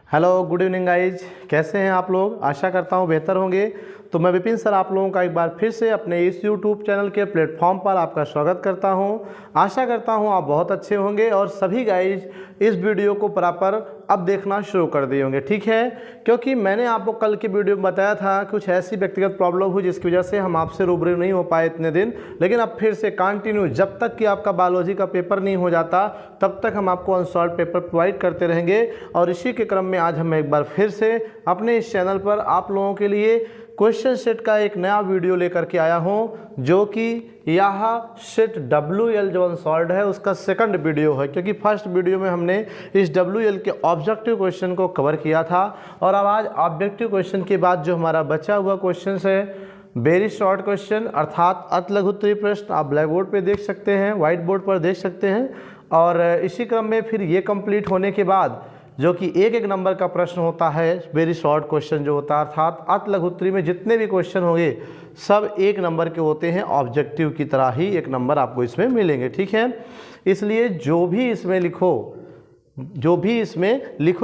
Hello, good evening guys. कैसे हैं आप लोग? आशा करता हूं बेहतर होंगे। तो मैं विपिन सर आप लोगों का एक बार फिर से अपने इस यूट्यूब चैनल के प्लेटफॉर्म पर आपका स्वागत करता हूं। आशा करता हूं आप बहुत अच्छे होंगे और सभी गाइज इस वीडियो को प्रॉपर अब देखना शुरू कर दिए होंगे, ठीक है। क्योंकि मैंने आपको कल की वीडियो में बताया था कुछ ऐसी व्यक्तिगत प्रॉब्लम हुई जिसकी वजह से हम आपसे रूबरू नहीं हो पाए इतने दिन, लेकिन अब फिर से कंटिन्यू जब तक कि आपका बायोलॉजी का पेपर नहीं हो जाता तब तक हम आपको अनसॉल्व पेपर प्रोवाइड करते रहेंगे। और इसी के क्रम में आज हम एक बार फिर से अपने इस चैनल पर आप लोगों के लिए क्वेश्चन सेट का एक नया वीडियो लेकर के आया हूं, जो कि यह सेट WL जो अनसॉल्व है उसका सेकंड वीडियो है। क्योंकि फर्स्ट वीडियो में हमने इस WL के ऑब्जेक्टिव क्वेश्चन को कवर किया था और अब आज ऑब्जेक्टिव क्वेश्चन के बाद जो हमारा बचा हुआ क्वेश्चन है वेरी शॉर्ट क्वेश्चन अर्थात अति लघु उत्तरीय प्रश्न आप ब्लैक बोर्ड पर देख सकते हैं, व्हाइट बोर्ड पर देख सकते हैं। और इसी क्रम में फिर ये कंप्लीट होने के बाद जो कि एक एक नंबर का प्रश्न होता है, वेरी शॉर्ट क्वेश्चन जो होता है अर्थात अति लघु उत्तरीय में जितने भी क्वेश्चन होंगे सब एक नंबर के होते हैं, ऑब्जेक्टिव की तरह ही एक नंबर आपको इसमें मिलेंगे, ठीक है। इसलिए जो भी इसमें लिखो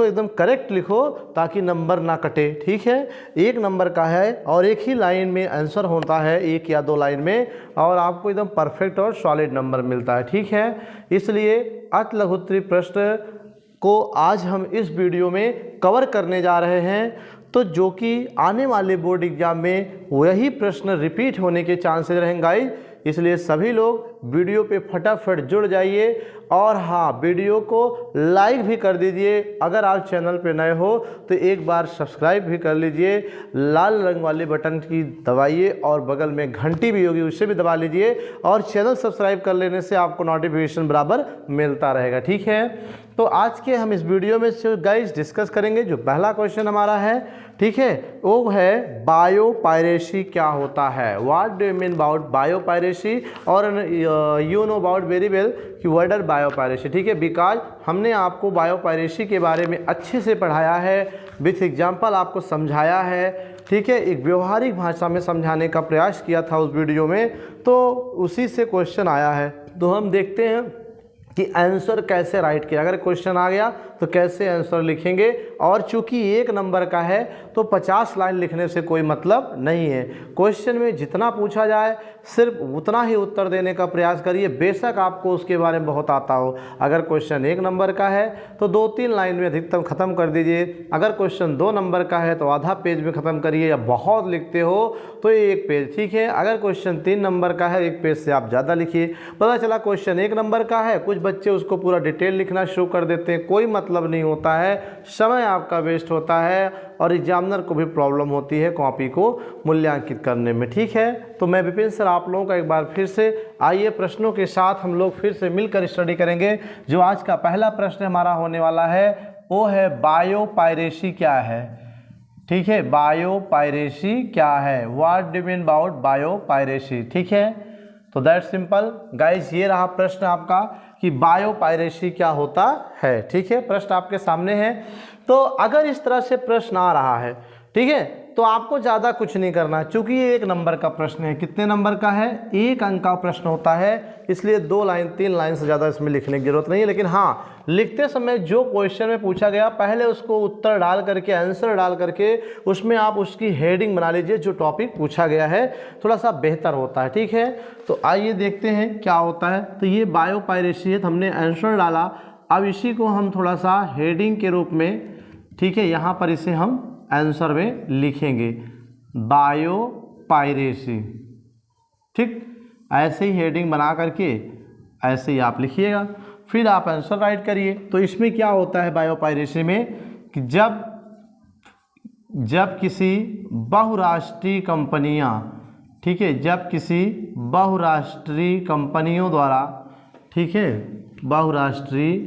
एकदम करेक्ट लिखो ताकि नंबर ना कटे, ठीक है। एक नंबर का है और एक ही लाइन में आंसर होता है, एक या दो लाइन में, और आपको एकदम परफेक्ट और सॉलिड नंबर मिलता है, ठीक है। इसलिए अति लघु उत्तरीय प्रश्न को आज हम इस वीडियो में कवर करने जा रहे हैं, तो जो कि आने वाले बोर्ड एग्जाम में वही प्रश्न रिपीट होने के चांसेस रहेंगे। इसलिए सभी लोग वीडियो पे फटाफट जुड़ जाइए और हाँ, वीडियो को लाइक भी कर दीजिए। अगर आप चैनल पे नए हो तो एक बार सब्सक्राइब भी कर लीजिए, लाल रंग वाले बटन की दबाइए और बगल में घंटी भी होगी उसे भी दबा लीजिए, और चैनल सब्सक्राइब कर लेने से आपको नोटिफिकेशन बराबर मिलता रहेगा, ठीक है। तो आज के हम इस वीडियो में जो गाइस डिस्कस करेंगे, जो पहला क्वेश्चन हमारा है, ठीक है, वो है बायोपायरेसी क्या होता है। What do you mean about biopiracy, और you know about very well कि व्हाट आर बायोपायरेसी, ठीक है। बिकॉज हमने आपको बायोपायरेसी के बारे में अच्छे से पढ़ाया है, विथ एग्जाम्पल आपको समझाया है, ठीक है। एक व्यवहारिक भाषा में समझाने का प्रयास किया था उस वीडियो में, तो उसी से क्वेश्चन आया है। तो हम देखते हैं कि आंसर कैसे राइट किया। अगर क्वेश्चन आ गया तो कैसे आंसर लिखेंगे, और चूंकि एक नंबर का है तो 50 लाइन लिखने से कोई मतलब नहीं है। क्वेश्चन में जितना पूछा जाए सिर्फ उतना ही उत्तर देने का प्रयास करिए, बेशक आपको उसके बारे में बहुत आता हो। अगर क्वेश्चन एक नंबर का है तो 2-3 लाइन में अधिकतम ख़त्म कर दीजिए। अगर क्वेश्चन 2 नंबर का है तो आधा पेज में ख़त्म करिए, या बहुत लिखते हो तो 1 पेज, ठीक है। अगर क्वेश्चन 3 नंबर का है 1 पेज से आप ज़्यादा लिखिए। पता चला क्वेश्चन 1 नंबर का है, कुछ बच्चे उसको पूरा डिटेल लिखना शुरू कर देते हैं, कोई मतलब नहीं होता है, समय आपका वेस्ट होता है और एग्जामिनर को भी प्रॉब्लम होती है कॉपी को मूल्यांकित करने में, ठीक है। तो मैं विपिन सर आप लोगों का एक बार फिर से आइए प्रश्नों के साथ हम लोग फिर से मिलकर स्टडी करेंगे। जो आज का पहला प्रश्न हमारा होने वाला है वो है बायोपायरेसी क्या है, ठीक है। बायोपायरेसी क्या है, what do you mean about biopiracy, ठीक है। तो दैट सिंपल गाइस, ये रहा प्रश्न आपका कि बायोपायरेसी क्या होता है, ठीक है। प्रश्न आपके सामने है। तो अगर इस तरह से प्रश्न आ रहा है, ठीक है, तो आपको ज़्यादा कुछ नहीं करना है, चूंकि ये 1 नंबर का प्रश्न है। कितने नंबर का है? 1 अंक का प्रश्न होता है, इसलिए 2 लाइन 3 लाइन से ज़्यादा इसमें लिखने की जरूरत नहीं है। लेकिन हाँ, लिखते समय जो क्वेश्चन में पूछा गया पहले उसको उत्तर डाल करके, आंसर डाल करके उसमें आप उसकी हेडिंग बना लीजिए, जो टॉपिक पूछा गया है, थोड़ा सा बेहतर होता है, ठीक है। तो आइए देखते हैं क्या होता है। तो ये बायोपायरेसी है, तो हमने आंसर डाला। अब इसी को हम थोड़ा सा हेडिंग के रूप में, ठीक है, यहाँ पर इसे हम आंसर में लिखेंगे बायोपायरेसी, ठीक। ऐसे ही हेडिंग बना करके ऐसे ही आप लिखिएगा, फिर आप आंसर राइट करिए। तो इसमें क्या होता है बायोपायरेसी में कि जब किसी बहुराष्ट्रीय कंपनियां, ठीक है, जब किसी बहुराष्ट्रीय कंपनियों द्वारा, ठीक है, बहुराष्ट्रीय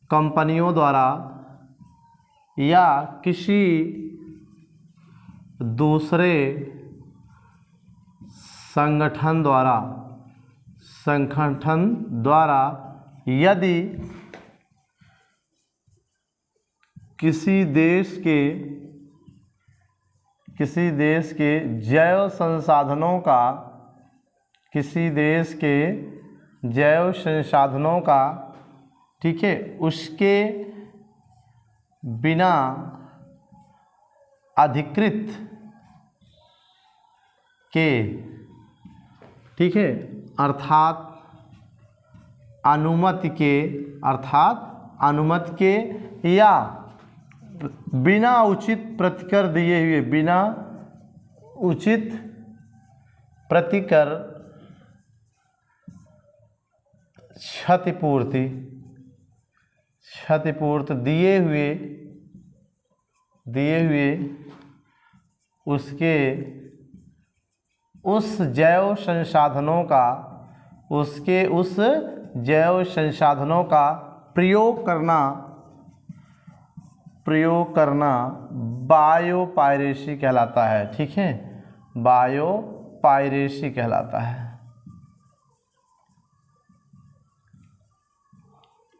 कंपनियों द्वारा या किसी दूसरे संगठन द्वारा यदि किसी देश के जैव संसाधनों का, ठीक है, उसके बिना अधिकृत के, ठीक है, अर्थात अनुमति के या बिना उचित प्रतिकर दिए हुए, बिना उचित प्रतिकर क्षतिपूर्ति दिए हुए उसके उस जैव संसाधनों का प्रयोग करना बायोपायरेसी कहलाता है। ठीक है, बायोपायरेसी कहलाता है।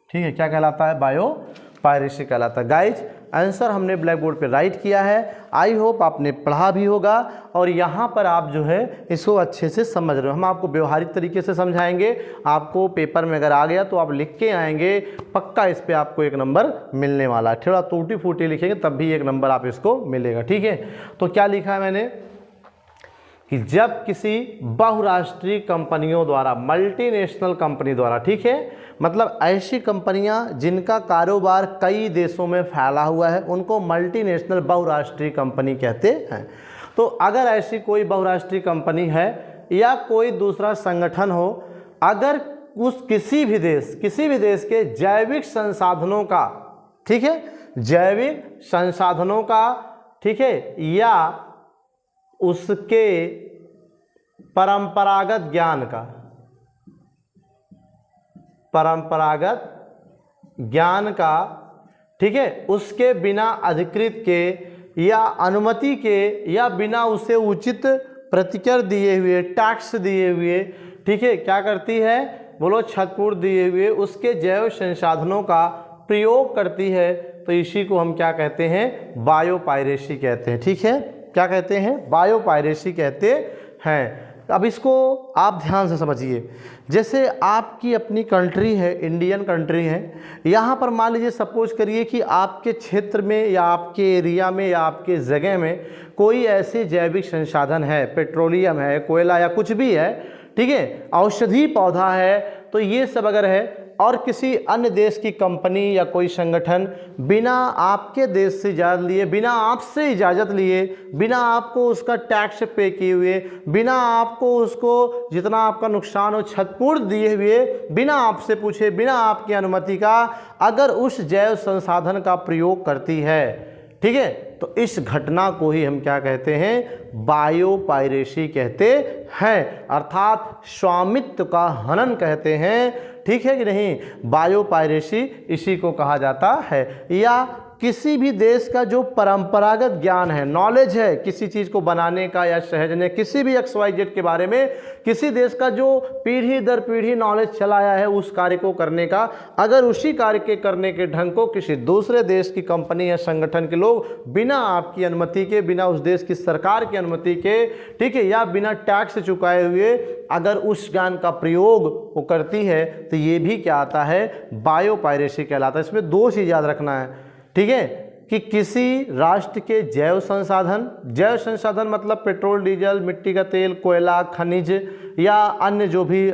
ठीक है, क्या कहलाता है? बायोपायरेसी कहलाता है। गाइज, आंसर हमने ब्लैक बोर्ड पे राइट किया है। आई होप आपने पढ़ा भी होगा और यहाँ पर आप जो है इसको अच्छे से समझ रहे हो। हम आपको व्यवहारिक तरीके से समझाएंगे। आपको पेपर में अगर आ गया तो आप लिख के आएंगे, पक्का इस पे आपको 1 नंबर मिलने वाला है। थोड़ा टूटी फूटी लिखेंगे तब भी 1 नंबर आप इसको मिलेगा। ठीक है, तो क्या लिखा है मैंने कि जब किसी बहुराष्ट्रीय कंपनियों द्वारा, मल्टीनेशनल कंपनी द्वारा, ठीक है, मतलब ऐसी कंपनियां जिनका कारोबार कई देशों में फैला हुआ है, उनको मल्टीनेशनल बहुराष्ट्रीय कंपनी कहते हैं। तो अगर ऐसी कोई बहुराष्ट्रीय कंपनी है या कोई दूसरा संगठन हो, अगर उस किसी भी देश के जैविक संसाधनों का, ठीक है, जैविक संसाधनों का, ठीक है, या उसके परंपरागत ज्ञान का, ठीक है, उसके बिना अधिकृत के या अनुमति के या बिना उसे उचित प्रतिकर दिए हुए, टैक्स दिए हुए, ठीक है, क्या करती है? बोलो, क्षतिपूर्ति दिए हुए उसके जैव संसाधनों का प्रयोग करती है, तो इसी को हम क्या कहते हैं? बायोपायरेसी कहते हैं। ठीक है, क्या कहते हैं? बायोपायरेसी कहते हैं। अब इसको आप ध्यान से समझिए। जैसे आपकी अपनी कंट्री है, इंडियन कंट्री है, यहाँ पर मान लीजिए सपोज करिए कि आपके क्षेत्र में या आपके एरिया में या आपके जगह में कोई ऐसे जैविक संसाधन है, पेट्रोलियम है, कोयला या कुछ भी है, ठीक है, औषधि पौधा है, तो ये सब अगर है और किसी अन्य देश की कंपनी या कोई संगठन बिना आपके देश से इजाज़त लिए, बिना आपसे इजाज़त लिए, बिना आपको उसका टैक्स पे किए हुए, बिना आपको उसको जितना आपका नुकसान हो क्षतिपूर्ति दिए हुए, बिना आपसे पूछे, बिना आपकी अनुमति का अगर उस जैव संसाधन का प्रयोग करती है, ठीक है, तो इस घटना को ही हम क्या कहते हैं? बायोपायरेसी कहते हैं, अर्थात स्वामित्व का हनन कहते हैं। ठीक है कि नहीं? बायोपायरेसी इसी को कहा जाता है। या किसी भी देश का जो परंपरागत ज्ञान है, नॉलेज है किसी चीज़ को बनाने का या सहजने, किसी भी XYZ के बारे में किसी देश का जो पीढ़ी दर पीढ़ी नॉलेज चला आया है उस कार्य को करने का, अगर उसी कार्य के करने के ढंग को किसी दूसरे देश की कंपनी या संगठन के लोग बिना आपकी अनुमति के, बिना उस देश की सरकार की अनुमति के, ठीक है, या बिना टैक्स चुकाए हुए अगर उस ज्ञान का प्रयोग वो करती है, तो ये भी क्या आता है? बायोपायरेसी कहलाता है। इसमें 2 चीज़ याद रखना है, ठीक है, कि किसी राष्ट्र के जैव संसाधन मतलब पेट्रोल, डीजल, मिट्टी का तेल, कोयला, खनिज या अन्य जो भी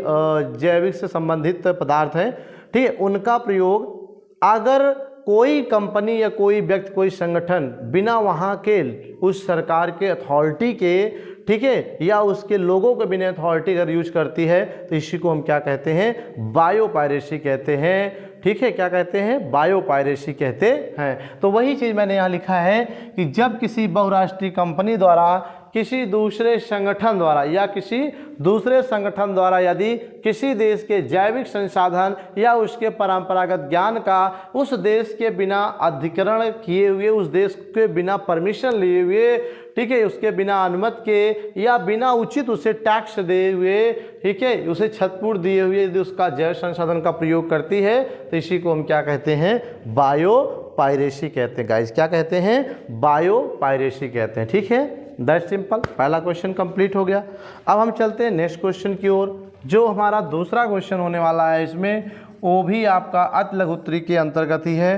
जैविक से संबंधित पदार्थ हैं, ठीक है, उनका प्रयोग अगर कोई कंपनी या कोई व्यक्ति, कोई संगठन बिना वहाँ के उस सरकार के अथॉरिटी के, ठीक है, या उसके लोगों के बिना अथॉरिटी अगर यूज करती है, तो इसी को हम क्या कहते हैं? बायोपायरेसी कहते हैं। ठीक है, क्या कहते हैं? बायोपायरेसी कहते हैं। तो वही चीज़ मैंने यहाँ लिखा है कि जब किसी बहुराष्ट्रीय कंपनी द्वारा, किसी दूसरे संगठन द्वारा या किसी दूसरे संगठन द्वारा यदि किसी देश के जैविक संसाधन या उसके परंपरागत ज्ञान का उस देश के बिना अधिग्रहण किए हुए, उस देश के बिना परमिशन लिए हुए, ठीक है, उसके बिना अनुमति के या बिना उचित उसे टैक्स दिए हुए, ठीक है, उसे क्षतिपूर्ति दिए हुए यदि उसका जैव संसाधन का प्रयोग करती है, तो इसी को हम क्या कहते हैं? बायोपायरेसी कहते हैं। गाइस, क्या कहते हैं? बायोपायरेसी कहते हैं। ठीक है, दैट सिंपल। पहला क्वेश्चन कंप्लीट हो गया। अब हम चलते हैं नेक्स्ट क्वेश्चन की ओर, जो हमारा दूसरा क्वेश्चन होने वाला है। इसमें वो भी आपका अति लघु उत्तरी के अंतर्गत ही है।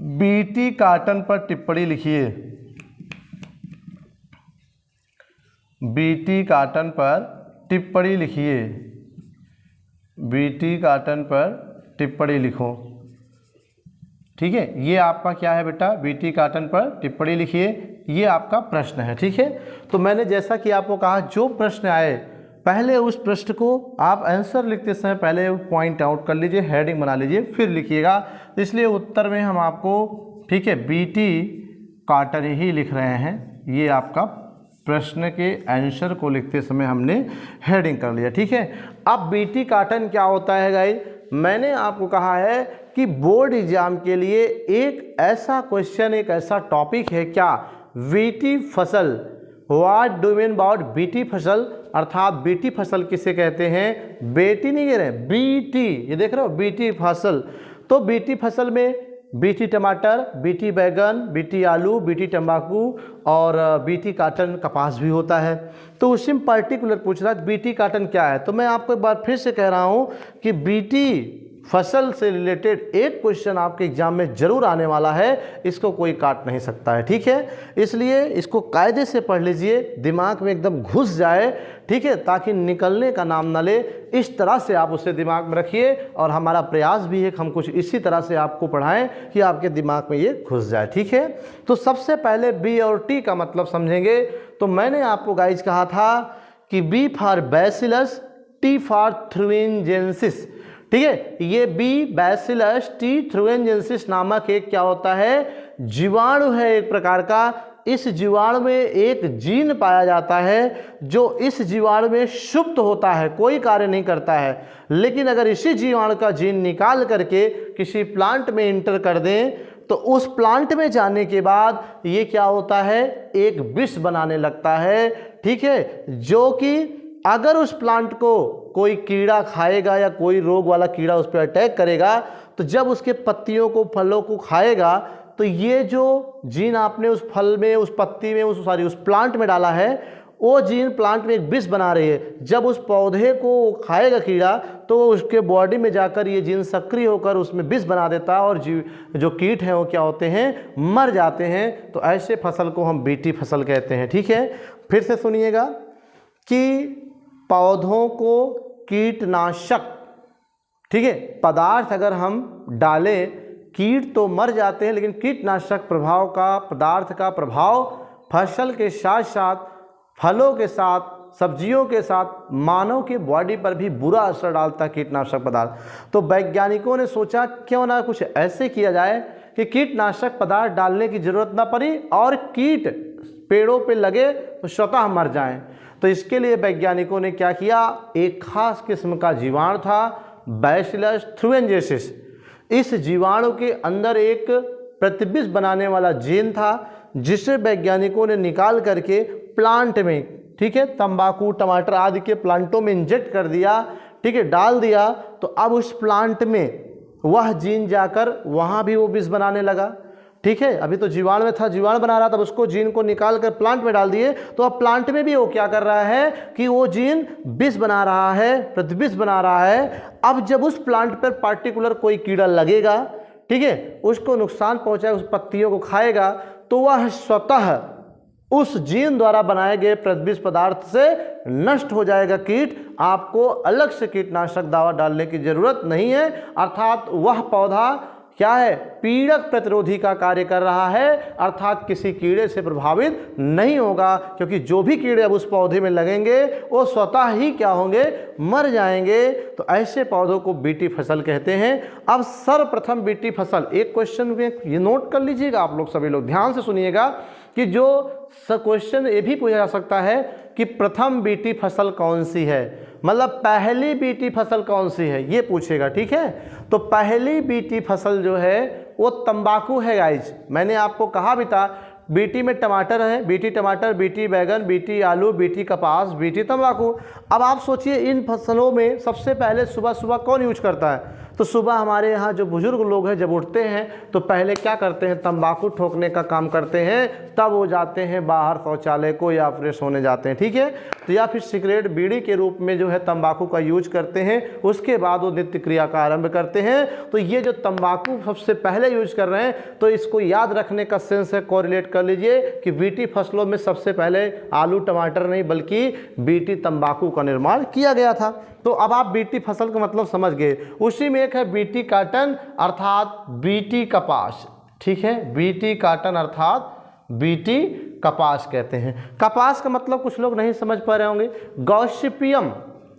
बीटी कॉटन पर टिप्पणी लिखिए। बीटी कॉटन पर टिप्पणी लिखिए। बीटी कॉटन पर टिप्पणी लिखो। ठीक है, ये आपका क्या है बेटा, बीटी कॉटन पर टिप्पणी लिखिए, ये आपका प्रश्न है। ठीक है, तो मैंने जैसा कि आपको कहा जो प्रश्न आए पहले उस प्रश्न को आप आंसर लिखते समय पहले पॉइंट आउट कर लीजिए, हेडिंग बना लीजिए, फिर लिखिएगा। इसलिए उत्तर में हम आपको, ठीक है, बीटी कॉटन ही लिख रहे हैं। ये आपका प्रश्न के आंसर को लिखते समय हमने हेडिंग कर लिया। ठीक है, अब बीटी कॉटन क्या होता है गाइस, मैंने आपको कहा है कि बोर्ड एग्जाम के लिए एक ऐसा क्वेश्चन, एक ऐसा टॉपिक है क्या, बीटी फसल। What do mean about BT फसल, अर्थात बीटी फसल किसे कहते हैं, बेटी नहीं कह रहे, बीटी, ये देख रहे हो बीटी फसल। तो बीटी फसल में बीटी टमाटर, बीटी बैगन, बीटी आलू, बीटी तंबाकू और बीटी कॉटन कपास भी होता है। तो उसी में पर्टिकुलर पूछ रहा है बीटी कॉटन क्या है। तो मैं आपको एक बार फिर से कह रहा हूँ कि बीटी फसल से रिलेटेड एक क्वेश्चन आपके एग्जाम में जरूर आने वाला है, इसको कोई काट नहीं सकता है। ठीक है, इसलिए इसको कायदे से पढ़ लीजिए, दिमाग में एकदम घुस जाए। ठीक है, ताकि निकलने का नाम ना ले, इस तरह से आप उसे दिमाग में रखिए। और हमारा प्रयास भी है कि हम कुछ इसी तरह से आपको पढ़ाएं कि आपके दिमाग में ये घुस जाए। ठीक है, तो सबसे पहले बी और टी का मतलब समझेंगे। तो मैंने आपको गाइज कहा था कि B for bacillus, T for thuringiensis. ठीक है, ये बी बैसिलस टी थ्रुइंजेंसिस नामक एक क्या होता है, जीवाणु है एक प्रकार का। इस जीवाणु में एक जीन पाया जाता है जो इस जीवाणु में सुप्त होता है, कोई कार्य नहीं करता है। लेकिन अगर इसी जीवाणु का जीन निकाल करके किसी प्लांट में इंटर कर दें तो उस प्लांट में जाने के बाद ये क्या होता है, एक विष बनाने लगता है। ठीक है, जो कि अगर उस प्लांट को कोई कीड़ा खाएगा या कोई रोग वाला कीड़ा उस पर अटैक करेगा तो जब उसके पत्तियों को, फलों को खाएगा तो ये जो जीन आपने उस फल में, उस पत्ती में, उस प्लांट में डाला है, वो जीन प्लांट में एक विष बना रही है। जब उस पौधे को खाएगा कीड़ा तो उसके बॉडी में जाकर ये जीन सक्रिय होकर उसमें विष बना देता है और जो कीट हैं वो क्या होते हैं, मर जाते हैं। तो ऐसे फसल को हम बीटी फसल कहते हैं। ठीक है, फिर से सुनिएगा कि पौधों को कीटनाशक, ठीक है, पदार्थ अगर हम डालें, कीट तो मर जाते हैं लेकिन कीटनाशक प्रभाव का, पदार्थ का प्रभाव फसल के साथ साथ, फलों के साथ, सब्जियों के साथ मानव की बॉडी पर भी बुरा असर डालता है कीटनाशक पदार्थ। तो वैज्ञानिकों ने सोचा क्यों ना कुछ ऐसे किया जाए कि कीटनाशक पदार्थ डालने की जरूरत ना पड़ी और कीट पेड़ों पे लगे तो स्वतः मर जाएं। तो इसके लिए वैज्ञानिकों ने क्या किया, एक खास किस्म का जीवाणु था बैसिलस थ्रुइंजेंसिस। इस जीवाणु के अंदर एक प्रतिविष बनाने वाला जीन था जिसे वैज्ञानिकों ने निकाल करके प्लांट में, ठीक है, तंबाकू, टमाटर आदि के प्लांटों में इंजेक्ट कर दिया। ठीक है, डाल दिया। तो अब उस प्लांट में वह जीन जाकर वहाँ भी वो विष बनाने लगा। ठीक है, अभी तो जीवाणु में था, जीवाणु बना रहा था, उसको जीन को निकाल कर प्लांट में डाल दिए। तो अब प्लांट में भी वो क्या कर रहा है कि वो जीन विष बना रहा है, प्रतिविष बना रहा है। अब जब उस प्लांट पर पार्टिकुलर कोई कीड़ा लगेगा, ठीक है, उसको नुकसान पहुंचाएगा, उस पत्तियों को खाएगा, तो वह स्वतः उस जीन द्वारा बनाए गए प्रतिविष पदार्थ से नष्ट हो जाएगा कीट। आपको अलग से कीटनाशक दवा डालने की जरूरत नहीं है। अर्थात वह पौधा क्या है, पीड़क प्रतिरोधी का कार्य कर रहा है, अर्थात किसी कीड़े से प्रभावित नहीं होगा, क्योंकि जो भी कीड़े अब उस पौधे में लगेंगे वो स्वतः ही क्या होंगे, मर जाएंगे। तो ऐसे पौधों को बीटी फसल कहते हैं। अब सर्वप्रथम बीटी फसल, एक क्वेश्चन में ये नोट कर लीजिएगा आप लोग, सभी लोग ध्यान से सुनिएगा कि जो क्वेश्चन ये भी पूछा जा सकता है कि प्रथम बीटी फसल कौन सी है, मतलब पहली बीटी फसल कौन सी है, ये पूछेगा। ठीक है, तो पहली बीटी फसल जो है वो तंबाकू है गाइज। मैंने आपको कहा भी था बीटी में टमाटर है, बीटी टमाटर, बीटी बैगन, बीटी आलू, बीटी कपास, बीटी तंबाकू। अब आप सोचिए इन फसलों में सबसे पहले सुबह सुबह कौन यूज करता है, तो सुबह हमारे यहाँ जो बुजुर्ग लोग हैं जब उठते हैं तो पहले क्या करते हैं, तंबाकू ठोकने का काम करते हैं, तब वो जाते हैं बाहर शौचालय को या फ्रेश होने जाते हैं, ठीक है। तो या फिर सिगरेट बीड़ी के रूप में जो है तंबाकू का यूज करते हैं, उसके बाद वो नित्य क्रिया का आरंभ करते हैं। तो ये जो तंबाकू सबसे पहले यूज कर रहे हैं, तो इसको याद रखने का सेंस है, कोरिलेट कर लीजिए कि बीटी फसलों में सबसे पहले आलू टमाटर नहीं बल्कि बीटी तंबाकू का निर्माण किया गया था। तो अब आप बीटी फसल का मतलब समझ गए। उसी में एक है बीटी कॉटन अर्थात बीटी कपास, ठीक है, बीटी कॉटन अर्थात बीटी कपास कहते हैं। कपास का मतलब कुछ लोग नहीं समझ पा रहे होंगे, गॉसिपियम,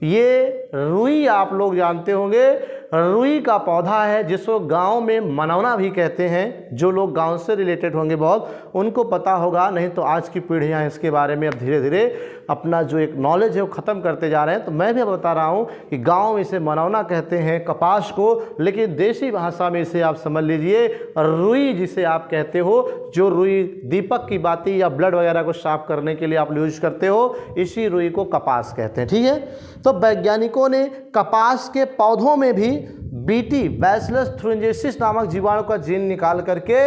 ये रुई आप लोग जानते होंगे, रुई का पौधा है जिसको गांव में मनौना भी कहते हैं। जो लोग गांव से रिलेटेड होंगे बहुत उनको पता होगा, नहीं तो आज की पीढ़ियां इसके बारे में अब धीरे धीरे अपना जो एक नॉलेज है वो ख़त्म करते जा रहे हैं। तो मैं भी बता रहा हूँ कि गांव में इसे मनौना कहते हैं कपास को, लेकिन देसी भाषा में इसे आप समझ लीजिए रुई जिसे आप कहते हो, जो रुई दीपक की बाती या ब्लड वगैरह को साफ करने के लिए आप यूज करते हो, इसी रुई को कपास कहते हैं, ठीक है। तो वैज्ञानिकों ने कपास के पौधों में भी बीटी बैसिलस थ्रिंजेसिस नामक जीवाणु का जीन निकाल करके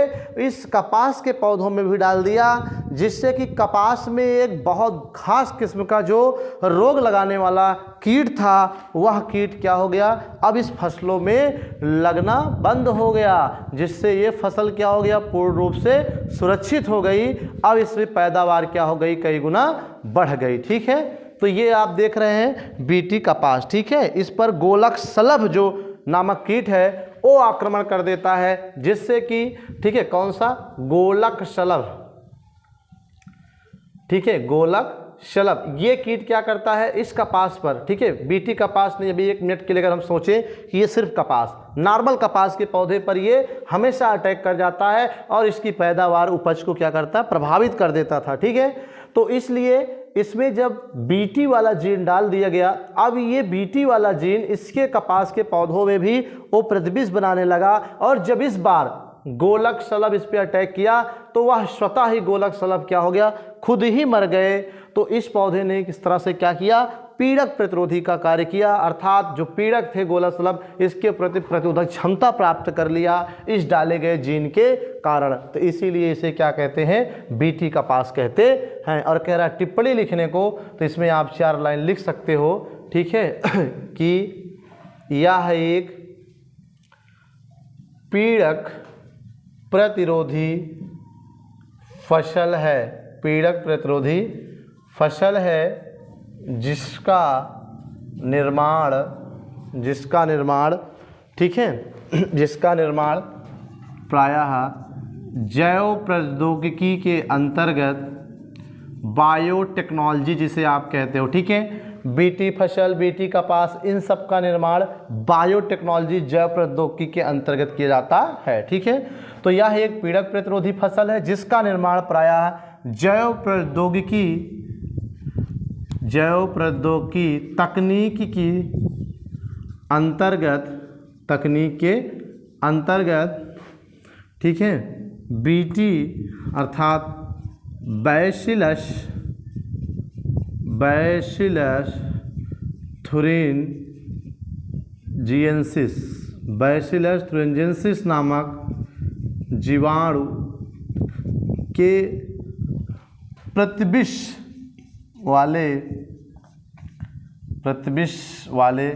इस कपास के पौधों में भी डाल दिया, जिससे कि कपास में एक बहुत खास किस्म का जो रोग लगाने वाला कीट था वह कीट क्या हो गया, अब इस फसलों में लगना बंद हो गया, जिससे ये फसल क्या हो गया, पूर्ण रूप से सुरक्षित हो गई। अब इसमें पैदावार क्या हो गई, कई गुना बढ़ गई, ठीक है। तो ये आप देख रहे हैं बीटी कपास, ठीक है। इस पर गोलक शलभ जो नामक कीट है वो आक्रमण कर देता है, जिससे कि, ठीक है, कौन सा, गोलक शलभ, ठीक है, गोलक शलभ, ये कीट क्या करता है इस कपास पर, ठीक है, बीटी कपास नहीं। अभी एक मिनट के लिए अगर हम सोचें कि ये सिर्फ कपास, नॉर्मल कपास के पौधे पर ये हमेशा अटैक कर जाता है और इसकी पैदावार उपज को क्या करता है, प्रभावित कर देता था, ठीक है। तो इसलिए इसमें जब बीटी वाला जीन डाल दिया गया, अब ये बीटी वाला जीन इसके कपास के पौधों में भी वो प्रतिबिंब बनाने लगा, और जब इस बार गोलक शलभ इस पे अटैक किया तो वह स्वतः ही गोलक शलभ क्या हो गया, खुद ही मर गए। तो इस पौधे ने किस तरह से क्या किया, पीड़क प्रतिरोधी का कार्य किया, अर्थात जो पीड़क थे गोलक शलभ इसके प्रति प्रतिरोधक क्षमता प्राप्त कर लिया इस डाले गए जीन के कारण। तो इसीलिए इसे क्या कहते हैं, बीटी कपास कहते हैं। और कह रहा टिप्पणी लिखने को, तो इसमें आप 4 लाइन लिख सकते हो, ठीक है, कि यह एक पीड़क प्रतिरोधी फसल है, पीड़क प्रतिरोधी फसल है जिसका निर्माण, ठीक है, जिसका निर्माण प्रायः जैव प्रौद्योगिकी के अंतर्गत बायोटेक्नोलॉजी जिसे आप कहते हो, ठीक है, बीटी फसल, बीटी कपास, इन सब का निर्माण बायोटेक्नोलॉजी जैव प्रौद्योगिकी के अंतर्गत किया जाता है, ठीक है। तो यह एक पीड़क प्रतिरोधी फसल है जिसका निर्माण प्रायः जैव प्रौद्योगिकी तकनीक के अंतर्गत, ठीक है, बीटी अर्थात बैसिलस थुरिंजेंसिस नामक जीवाणु के प्रतिबिंब वाले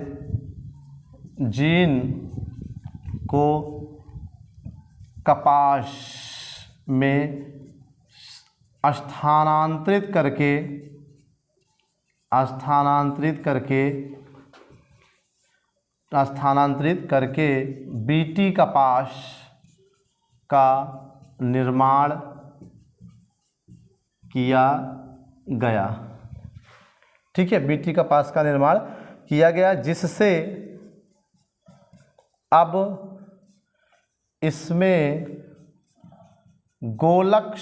जीन को कपास में स्थानांतरित करके बीटी कपास का निर्माण किया गया, ठीक है, बीटी कपास का निर्माण किया गया, जिससे अब इसमें गोलक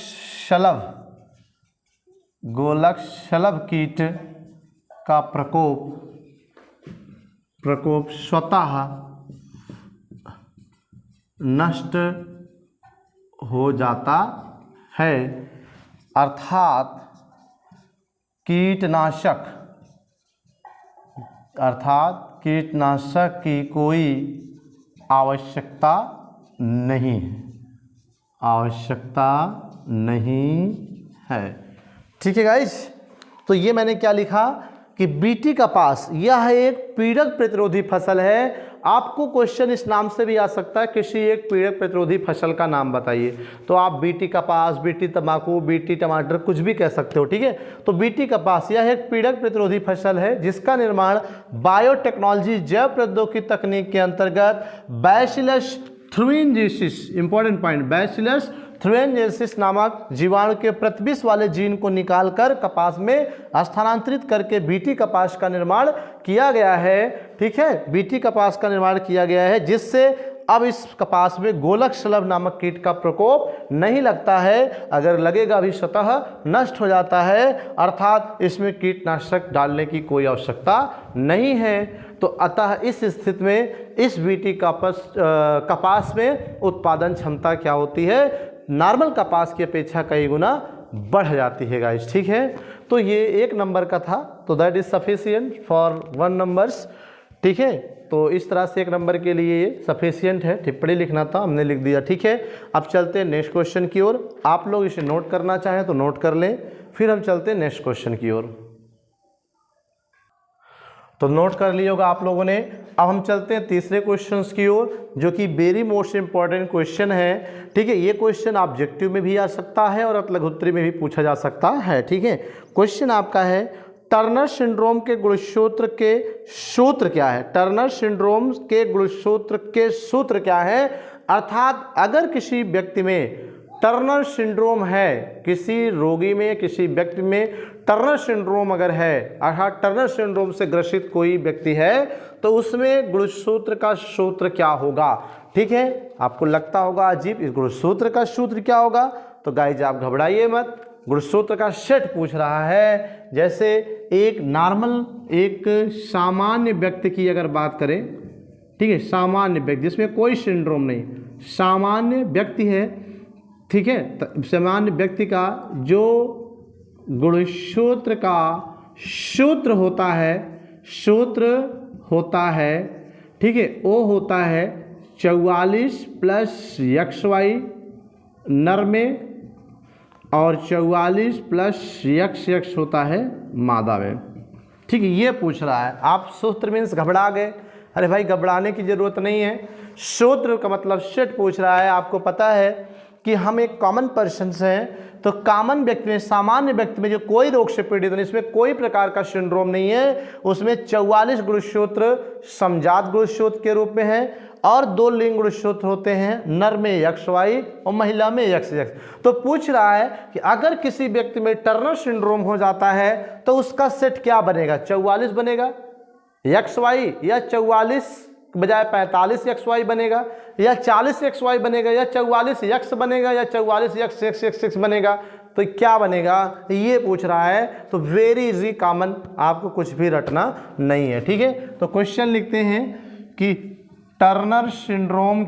शलभ कीट का प्रकोप स्वतः नष्ट हो जाता है, अर्थात कीटनाशक की कोई आवश्यकता नहीं है, आवश्यकता नहीं है। ठीक है गाइस, तो ये मैंने क्या लिखा कि बीटी कपास यह एक पीड़क प्रतिरोधी फसल है। आपको क्वेश्चन इस नाम से भी आ सकता है, किसी एक पीड़क प्रतिरोधी फसल का नाम बताइए, तो आप बीटी कपास, बीटी तंबाकू, बीटी टमाटर कुछ भी कह सकते हो। ठीक है, तो बीटी कपास यह एक पीड़क प्रतिरोधी फसल है जिसका निर्माण बायोटेक्नोलॉजी जैव प्रौद्योगिकी तकनीक के अंतर्गत bacillus thuringiensis, important point, bacillus thuringiensis नामक जीवाणु के प्रतिविष वाले जीन को निकालकर कपास में स्थानांतरित करके बीटी कपास का निर्माण किया गया है। ठीक है, बीटी कपास का निर्माण किया गया है जिससे अब इस कपास में गोलक शलभ नामक कीट का प्रकोप नहीं लगता है, अगर लगेगा भी स्वतः नष्ट हो जाता है, अर्थात इसमें कीटनाशक डालने की कोई आवश्यकता नहीं है। तो अतः इस स्थिति में इस बीटी कपास में उत्पादन क्षमता क्या होती है, नॉर्मल कपास की अपेक्षा कई गुना बढ़ जाती है गाइस। ठीक है, तो ये 1 नंबर का था, तो that is sufficient for 1 numbers. ठीक है, तो इस तरह से 1 नंबर के लिए ये सफिशिएंट है, टिप्पणी लिखना था, हमने लिख दिया। ठीक है, अब चलते हैं नेक्स्ट क्वेश्चन की ओर। आप लोग इसे नोट करना चाहें तो नोट कर लें, फिर हम चलते हैं नेक्स्ट क्वेश्चन की ओर। तो नोट कर लिया होगा आप लोगों ने। अब हम चलते हैं तीसरे क्वेश्चन की ओर, जो कि वेरी मोस्ट इंपॉर्टेंट क्वेश्चन है। ठीक है, ये क्वेश्चन ऑब्जेक्टिव में भी आ सकता है और लघुत्तरी में भी पूछा जा सकता है। ठीक है, क्वेश्चन आपका है टर्नर सिंड्रोम के गुणसूत्र के सूत्र क्या है। टर्नर सिंड्रोम के गुणसूत्र के सूत्र क्या है, अर्थात अगर किसी व्यक्ति में टर्नर सिंड्रोम है, किसी रोगी में, किसी व्यक्ति में टर्नर सिंड्रोम अगर है, अर्थात टर्नर सिंड्रोम से ग्रसित कोई व्यक्ति है, तो उसमें गुणसूत्र का सूत्र क्या होगा। ठीक है, आपको लगता होगा अजीब, इस गुणसूत्र का सूत्र क्या होगा, तो गाइज आप घबराइए मत, गुणसूत्र का सेट पूछ रहा है। जैसे एक नॉर्मल, एक सामान्य व्यक्ति की अगर बात करें, ठीक है, सामान्य व्यक्ति जिसमें कोई सिंड्रोम नहीं, सामान्य व्यक्ति है। ठीक है, सामान्य व्यक्ति का जो गुणसूत्र का सूत्र होता है, ठीक है, वो होता है 44 प्लस XY नर में और 44 प्लस XX होता है मादा में। ठीक है, ये पूछ रहा है। आप सूत्र मीन्स घबरा गए, अरे भाई घबराने की ज़रूरत नहीं है, सूत्र का मतलब सेट पूछ रहा है। आपको पता है कि हम एक कॉमन पर्सन हैं, तो कॉमन व्यक्ति में, सामान्य व्यक्ति में जो कोई रोग से पीड़ित नहीं, इसमें कोई प्रकार का सिंड्रोम नहीं है, उसमें 44 गुणसूत्र समजात गुणसूत्र के रूप में है और 2 लिंग गुणसूत्र होते हैं, नर में XY और महिला में XX। तो पूछ रहा है कि अगर किसी व्यक्ति में टर्नर सिंड्रोम हो जाता है तो उसका सेट क्या बनेगा, 44 बनेगा XY या 44 बजाय 45 XY बनेगा, या 40 XY बनेगा, या 44 X बनेगा, या 44 XX बनेगा, तो क्या बनेगा, ये पूछ रहा है। तो वेरी इजी कॉमन, आपको कुछ भी रटना नहीं है। ठीक है, तो क्वेश्चन लिखते हैं कि टर्नर सिंड्रोम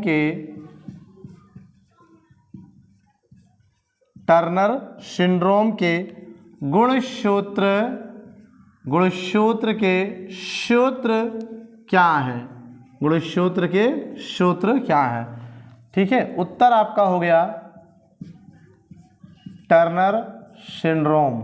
के गुणसूत्र के सूत्र क्या है, गुणसूत्र के सूत्र क्या है। ठीक है, उत्तर आपका हो गया टर्नर सिंड्रोम।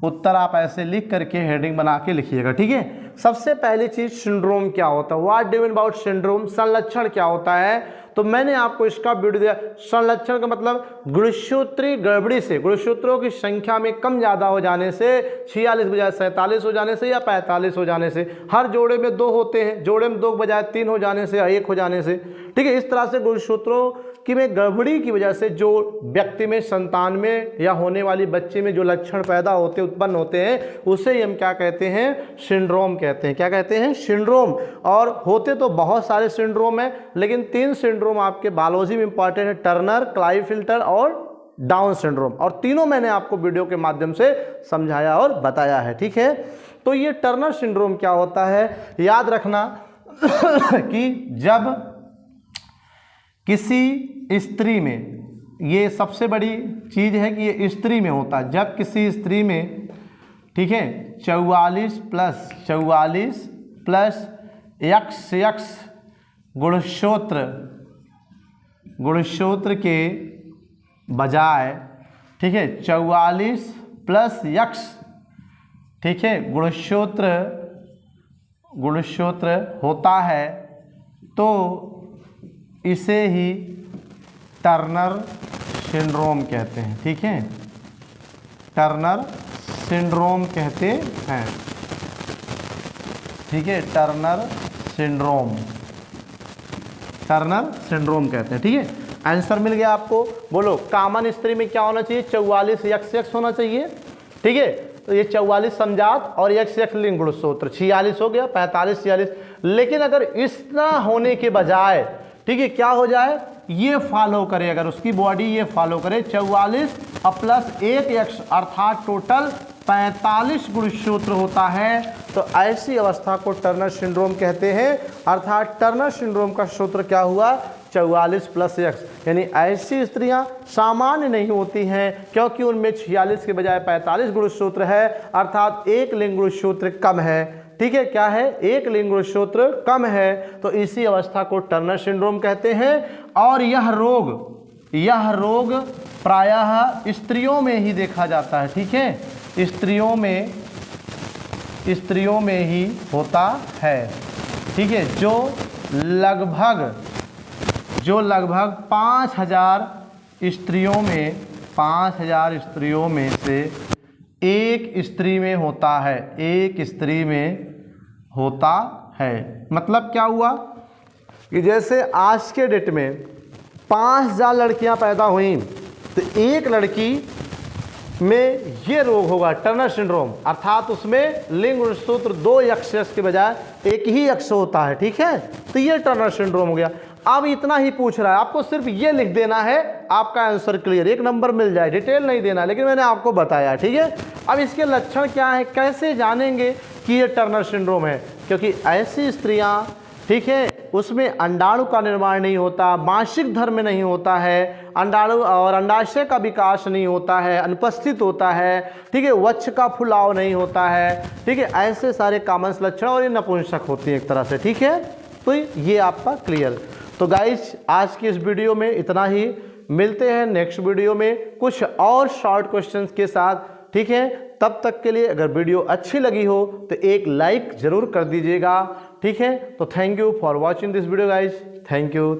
उत्तर आप ऐसे लिख करके हेडिंग बना के लिखिएगा। ठीक है, सबसे पहली चीज सिंड्रोम क्या होता है, what do you mean about syndrome, संलक्षण क्या होता है। तो मैंने आपको इसका वीडियो दिया। संलक्षण का मतलब गुणसूत्रीय गड़बड़ी से, गुणसूत्रों की संख्या में कम ज़्यादा हो जाने से, 46 बजाय 47 हो जाने से या 45 हो जाने से, हर जोड़े में 2 होते हैं, जोड़े में 2 बजाय 3 हो जाने से या 1 हो जाने से। ठीक है, इस तरह से गुणसूत्रों की में गड़बड़ी की वजह से जो व्यक्ति में, संतान में या होने वाली बच्चे में जो लक्षण पैदा होते, उत्पन्न होते हैं, उसे हम क्या कहते हैं, सिंड्रोम कहते हैं। क्या कहते हैं, सिंड्रोम। और होते तो बहुत सारे सिंड्रोम हैं, लेकिन 3 सिंड्रोम आपके बायोलॉजी में इंपॉर्टेंट है, टर्नर, क्लाइफिल्टर और डाउन सिंड्रोम, और तीनों मैंने आपको वीडियो के माध्यम से समझाया और बताया है। ठीक है, तो ये टर्नर सिंड्रोम क्या होता है, याद रखना कि जब किसी स्त्री में, ये सबसे बड़ी चीज़ है कि ये स्त्री में होता है, जब किसी स्त्री में, ठीक है, 44 प्लस XX गुणसूत्र के बजाय, ठीक है, 44 प्लस यक्स, ठीक है, गुणसूत्र होता है तो इसे ही टर्नर सिंड्रोम कहते हैं। ठीक है, टर्नर सिंड्रोम कहते हैं। ठीक है, टर्नर सिंड्रोम कहते हैं। ठीक है, आंसर मिल गया आपको। बोलो कॉमन स्त्री में क्या होना चाहिए? 44 यक्स होना चाहिए। ठीक है, तो ये 44 समजात और यक्स लिंग गुणसूत्र, 46 हो गया, 45 46। लेकिन अगर इस तरह होने के बजाय, ठीक है, क्या हो जाए, ये फॉलो करे, अगर उसकी बॉडी ये फॉलो करे 44 प्लस 1 यक्स अर्थात टोटल 45 गुणसूत्र होता है, तो ऐसी अवस्था को टर्नर सिंड्रोम कहते हैं। अर्थात टर्नर सिंड्रोम का सूत्र क्या हुआ? 44 प्लस यक्स। यानी ऐसी स्त्रियां सामान्य नहीं होती हैं क्योंकि उनमें 46 के बजाय 45 गुणसूत्र है, अर्थात एक लिंग गुणसूत्र कम है। ठीक है, क्या है? एक लिंग गुणसूत्र कम है, तो इसी अवस्था को टर्नर सिंड्रोम कहते हैं। और यह रोग प्रायः स्त्रियों में ही देखा जाता है। ठीक है, स्त्रियों में ही होता है। ठीक है, जो लगभग 5000 स्त्रियों में से एक स्त्री में होता है। मतलब क्या हुआ कि जैसे आज के डेट में 5000 लड़कियां पैदा हुई, तो एक लड़की में ये रोग होगा टर्नर सिंड्रोम, अर्थात उसमें लिंग गुणसूत्र 2 यक्स के बजाय एक ही यक्स होता है। ठीक है, तो ये टर्नर सिंड्रोम हो गया। अब इतना ही पूछ रहा है, आपको सिर्फ ये लिख देना है, आपका आंसर क्लियर, 1 नंबर मिल जाए, डिटेल नहीं देना, लेकिन मैंने आपको बताया। ठीक है, अब इसके लक्षण क्या है, कैसे जानेंगे कि ये टर्नर सिंड्रोम है? क्योंकि ऐसी स्त्रियां, ठीक है, उसमें अंडाणु का निर्माण नहीं होता, मासिक धर्म नहीं होता है, अंडाणु और अंडाशय का विकास नहीं होता है, अनुपस्थित होता है। ठीक है, वक्ष का फुलाव नहीं होता है। ठीक है, ऐसे सारे कॉमन लक्षण, और ये नपुंसक होती है एक तरह से। ठीक है, तो ये आपका क्लियर। तो गाइस, आज की इस वीडियो में इतना ही। मिलते हैं नेक्स्ट वीडियो में कुछ और शॉर्ट क्वेश्चंस के साथ। ठीक है, तब तक के लिए अगर वीडियो अच्छी लगी हो तो एक लाइक जरूर कर दीजिएगा। ठीक है, तो thank you for watching this video guys. Thank you.